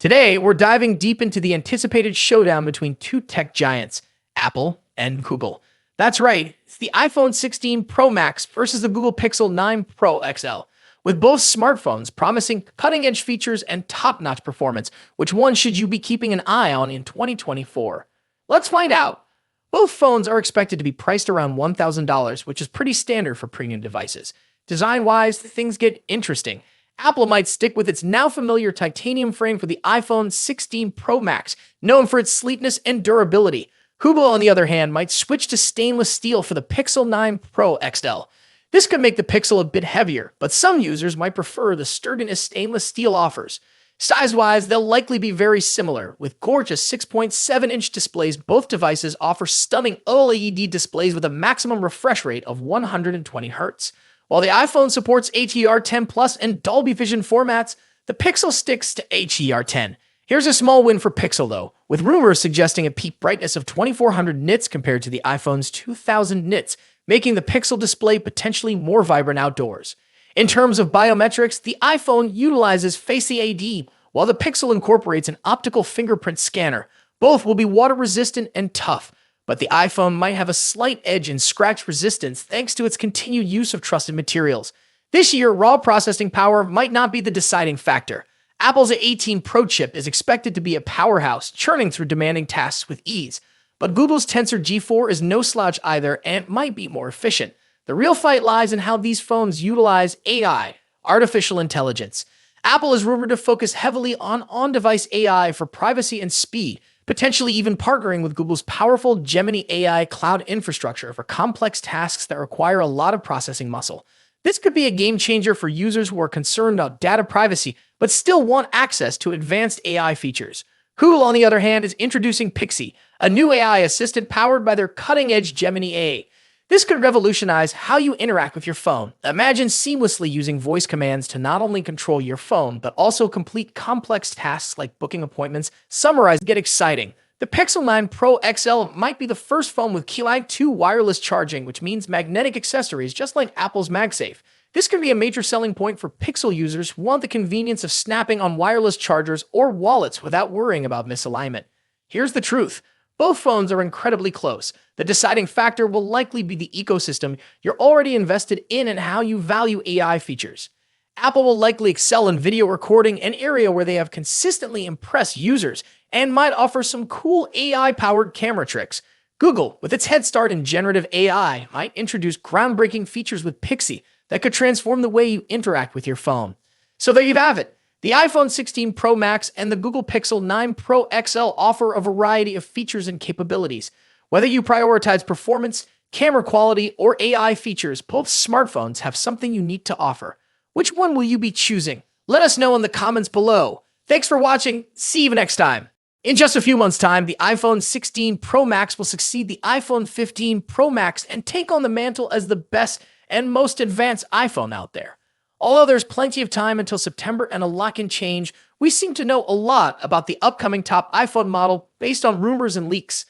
Today, we're diving deep into the anticipated showdown between two tech giants, Apple and Google. That's right, it's the iPhone 16 Pro Max versus the Google Pixel 9 Pro XL. With both smartphones promising cutting edge features and top notch performance, which one should you be keeping an eye on in 2024? Let's find out. Both phones are expected to be priced around $1,000, which is pretty standard for premium devices. Design wise, things get interesting. Apple might stick with its now familiar titanium frame for the iPhone 16 Pro Max, known for its sleekness and durability. Google, on the other hand, might switch to stainless steel for the Pixel 9 Pro XL. This could make the Pixel a bit heavier, but some users might prefer the sturdiness stainless steel offers. Size-wise, they'll likely be very similar. With gorgeous 6.7-inch displays, both devices offer stunning OLED displays with a maximum refresh rate of 120 Hz. While the iPhone supports HDR10 Plus and Dolby Vision formats, the Pixel sticks to HDR10. Here's a small win for Pixel though, with rumors suggesting a peak brightness of 2400 nits compared to the iPhone's 2000 nits, making the Pixel display potentially more vibrant outdoors. In terms of biometrics, the iPhone utilizes Face ID, while the Pixel incorporates an optical fingerprint scanner. Both will be water resistant and tough, but the iPhone might have a slight edge in scratch resistance thanks to its continued use of trusted materials. This year, raw processing power might not be the deciding factor. Apple's A18 Pro chip is expected to be a powerhouse, churning through demanding tasks with ease. But Google's Tensor G4 is no slouch either and might be more efficient. The real fight lies in how these phones utilize AI, artificial intelligence. Apple is rumored to focus heavily on on-device AI for privacy and speed, potentially even partnering with Google's powerful Gemini AI cloud infrastructure for complex tasks that require a lot of processing muscle. This could be a game changer for users who are concerned about data privacy but still want access to advanced AI features. Google, on the other hand, is introducing Pixie, a new AI assistant powered by their cutting-edge Gemini A. This could revolutionize how you interact with your phone. Imagine seamlessly using voice commands to not only control your phone, but also complete complex tasks like booking appointments. Summarize, get exciting. The Pixel 9 Pro XL might be the first phone with Qi 2 wireless charging, which means magnetic accessories just like Apple's MagSafe. This could be a major selling point for Pixel users who want the convenience of snapping on wireless chargers or wallets without worrying about misalignment. Here's the truth. Both phones are incredibly close. The deciding factor will likely be the ecosystem you're already invested in and how you value AI features. Apple will likely excel in video recording, an area where they have consistently impressed users, and might offer some cool AI-powered camera tricks. Google, with its head start in generative AI, might introduce groundbreaking features with Pixie that could transform the way you interact with your phone. So there you have it. The iPhone 16 Pro Max and the Google Pixel 9 Pro XL offer a variety of features and capabilities. Whether you prioritize performance, camera quality, or AI features, both smartphones have something unique to offer. Which one will you be choosing? Let us know in the comments below. Thanks for watching. See you next time. In just a few months' time, the iPhone 16 Pro Max will succeed the iPhone 15 Pro Max and take on the mantle as the best and most advanced iPhone out there. Although there's plenty of time until September and a lot can change, we seem to know a lot about the upcoming top iPhone model based on rumors and leaks.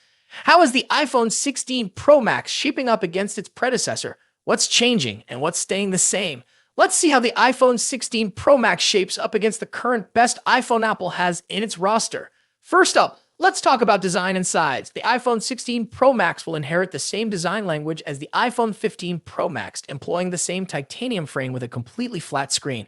How is the iPhone 16 Pro Max shaping up against its predecessor? What's changing and what's staying the same? Let's see how the iPhone 16 Pro Max shapes up against the current best iPhone Apple has in its roster. First up, let's talk about design and size. The iPhone 16 Pro Max will inherit the same design language as the iPhone 15 Pro Max, employing the same titanium frame with a completely flat screen.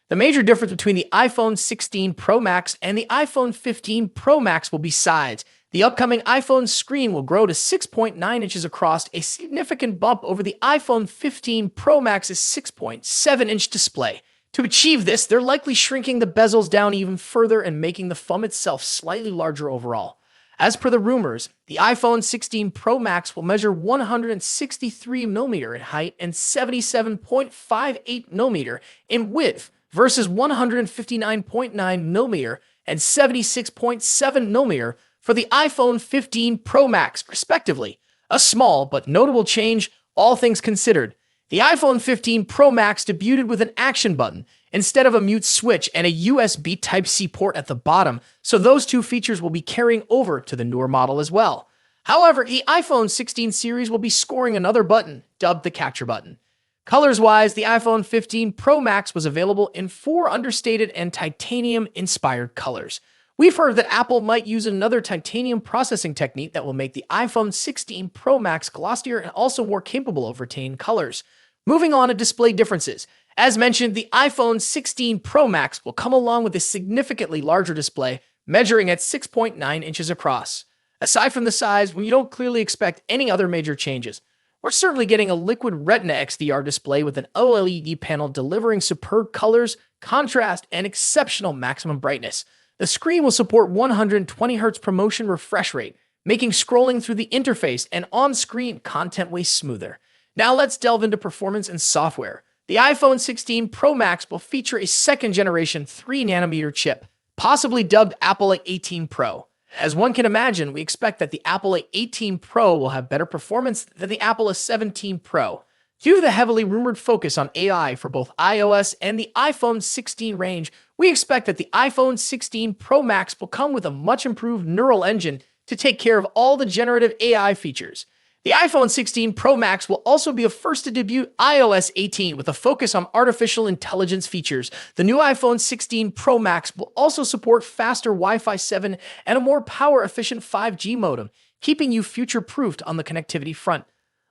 The major difference between the iPhone 16 Pro Max and the iPhone 15 Pro Max will be size. The upcoming iPhone screen will grow to 6.9 inches across, a significant bump over the iPhone 15 Pro Max's 6.7-inch display. To achieve this, they're likely shrinking the bezels down even further and making the phone itself slightly larger overall. As per the rumors, the iPhone 16 Pro Max will measure 163mm in height and 77.58mm in width versus 159.9mm and 76.7mm for the iPhone 15 Pro Max, respectively. A small but notable change, all things considered. The iPhone 15 Pro Max debuted with an action button instead of a mute switch and a USB Type-C port at the bottom, so those two features will be carrying over to the newer model as well. However, the iPhone 16 series will be scoring another button, dubbed the Capture button. Colors-wise, the iPhone 15 Pro Max was available in 4 understated and titanium-inspired colors. We've heard that Apple might use another titanium processing technique that will make the iPhone 16 Pro Max glossier and also more capable of retaining colors. Moving on to display differences. As mentioned, the iPhone 16 Pro Max will come along with a significantly larger display, measuring at 6.9 inches across. Aside from the size, we don't clearly expect any other major changes. We're certainly getting a liquid Retina XDR display with an OLED panel delivering superb colors, contrast, and exceptional maximum brightness. The screen will support 120Hz ProMotion refresh rate, making scrolling through the interface and on-screen content way smoother. Now let's delve into performance and software. The iPhone 16 Pro Max will feature a second-generation 3nm chip, possibly dubbed Apple A18 Pro. As one can imagine, we expect that the Apple A18 Pro will have better performance than the Apple A17 Pro. Due to the heavily rumored focus on AI for both iOS and the iPhone 16 range, we expect that the iPhone 16 Pro Max will come with a much improved neural engine to take care of all the generative AI features. The iPhone 16 Pro Max will also be a first to debut iOS 18 with a focus on artificial intelligence features. The new iPhone 16 Pro Max will also support faster Wi-Fi 7 and a more power-efficient 5G modem, keeping you future-proofed on the connectivity front.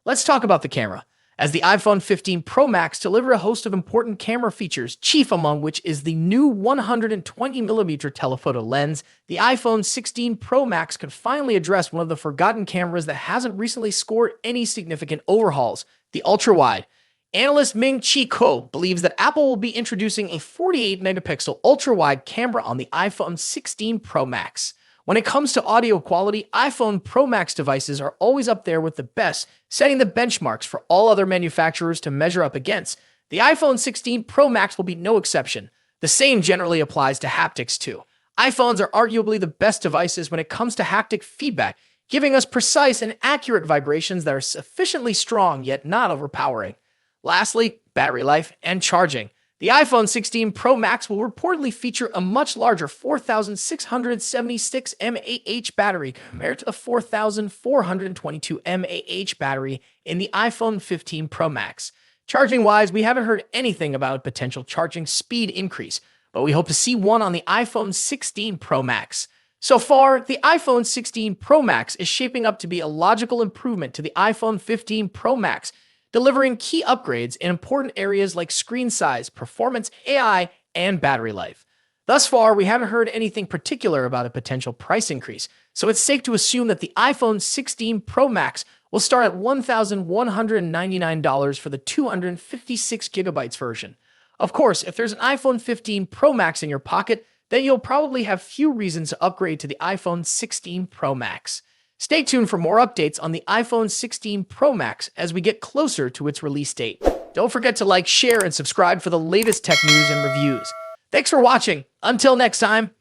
Let's talk about the camera. As the iPhone 15 Pro Max delivers a host of important camera features, chief among which is the new 120mm telephoto lens, the iPhone 16 Pro Max could finally address one of the forgotten cameras that hasn't recently scored any significant overhauls, the ultra-wide. Analyst Ming-Chi Kuo believes that Apple will be introducing a 48-megapixel ultra-wide camera on the iPhone 16 Pro Max. When it comes to audio quality, iPhone Pro Max devices are always up there with the best, setting the benchmarks for all other manufacturers to measure up against. The iPhone 16 Pro Max will be no exception. The same generally applies to haptics too. iPhones are arguably the best devices when it comes to haptic feedback, giving us precise and accurate vibrations that are sufficiently strong yet not overpowering. Lastly, battery life and charging. The iPhone 16 Pro Max will reportedly feature a much larger 4,676 mAh battery compared to the 4,422 mAh battery in the iPhone 15 Pro Max. Charging-wise, we haven't heard anything about a potential charging speed increase, but we hope to see one on the iPhone 16 Pro Max. So far, the iPhone 16 Pro Max is shaping up to be a logical improvement to the iPhone 15 Pro Max, delivering key upgrades in important areas like screen size, performance, AI, and battery life. Thus far, we haven't heard anything particular about a potential price increase, so it's safe to assume that the iPhone 16 Pro Max will start at $1,199 for the 256GB version. Of course, if there's an iPhone 15 Pro Max in your pocket, then you'll probably have few reasons to upgrade to the iPhone 16 Pro Max. Stay tuned for more updates on the iPhone 16 Pro Max as we get closer to its release date. Don't forget to like, share, and subscribe for the latest tech news and reviews. Thanks for watching. Until next time.